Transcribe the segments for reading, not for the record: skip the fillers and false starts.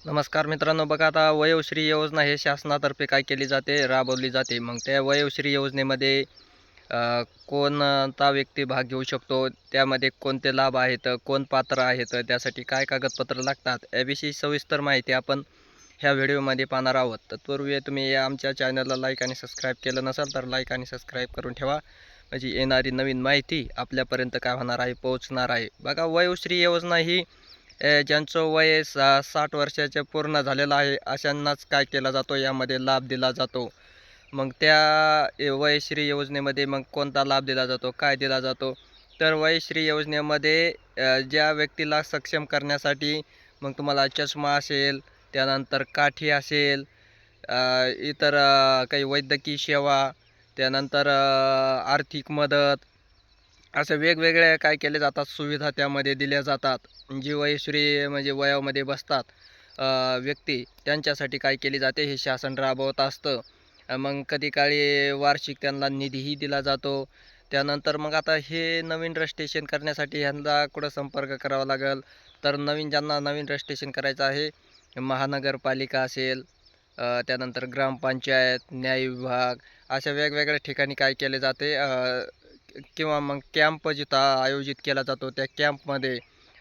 नमस्कार मित्रांनो, बघा आता वयोश्री योजना हे शासनातर्फे काय केली जाते, राबवली जाते. मग त्या वयोश्री योजनेमध्ये कोणता व्यक्ती भाग घेऊ शकतो, त्यामध्ये कोणते लाभ आहेत, कोण पात्र आहेत, त्यासाठी काय कागदपत्र लागतात, याविषयी सविस्तर माहिती आपण ह्या व्हिडिओमध्ये पाहणार आहोत. तत्पूर्वी तुम्ही या आमच्या चॅनलला लाईक आणि सबस्क्राईब केलं नसाल तर लाईक आणि सबस्क्राईब करून ठेवा, म्हणजे येणारी नवीन माहिती आपल्यापर्यंत काय होणार आहे, पोहोचणार आहे. बघा, वयोश्री योजना ही ज्यांचं वय 60 वर्षाचे पूर्ण झालेलं आहे अशांनाच काय केला जातो, यामध्ये लाभ दिला जातो. मग त्या वयश्री योजनेमध्ये मग कोणता लाभ दिला जातो, काय दिला जातो, तर वयश्री योजनेमध्ये ज्या व्यक्तीला सक्षम करण्यासाठी मग तुम्हाला चष्मा असेल, त्यानंतर काठी असेल, इतर काही वैद्यकीय सेवा, त्यानंतर आर्थिक मदत, असे वेगवेगळे काय केले जातात, सुविधा त्यामध्ये दिल्या जातात. जी वयश्री म्हणजे वयामध्ये बसतात व्यक्ती, त्यांच्यासाठी काय केली जाते, हे शासन राबवत असतं. मग कधी काळी वार्षिक त्यांना निधीही दिला जातो. त्यानंतर मग आता हे नवीन रजिस्ट्रेशन करण्यासाठी ह्यांना कुठं संपर्क करावा लागेल, तर ज्यांना नवीन रजिस्ट्रेशन करायचं आहे, महानगरपालिका असेल, त्यानंतर ग्रामपंचायत, न्याय विभाग, अशा वेगवेगळ्या ठिकाणी काय केले जाते, किंवा मग कॅम्प जिथं आयोजित केला जातो, त्या कॅम्पमध्ये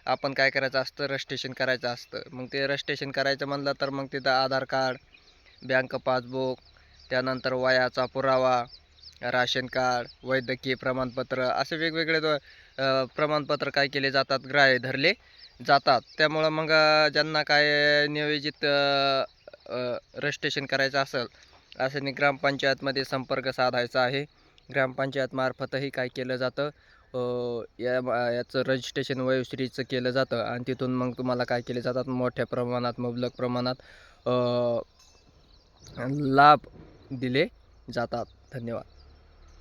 आपण काय करायचं असतं, रजिस्ट्रेशन करायचं असतं. मग ते रजिस्ट्रेशन करायचं म्हणलं तर मग तिथं आधार कार्ड, बँक पासबुक, त्यानंतर वयाचा पुरावा, राशन कार्ड, वैद्यकीय प्रमाणपत्र, असे वेगवेगळे प्रमाणपत्र काय केले जातात, ग्राह्य धरले जातात. त्यामुळं मग ज्यांना काय नियोजित रजिस्ट्रेशन करायचं असेल, असं ग्रामपंचायतमध्ये संपर्क साधायचा आहे. ग्रामपंचायतमार्फतही काय केलं जातं, याचं रजिस्ट्रेशन वयोश्रीचं केलं जातं आणि तिथून मग तुम्हाला काय केले जातात, मोठ्या प्रमाणात, मुबलक प्रमाणात लाभ दिले जातात. धन्यवाद.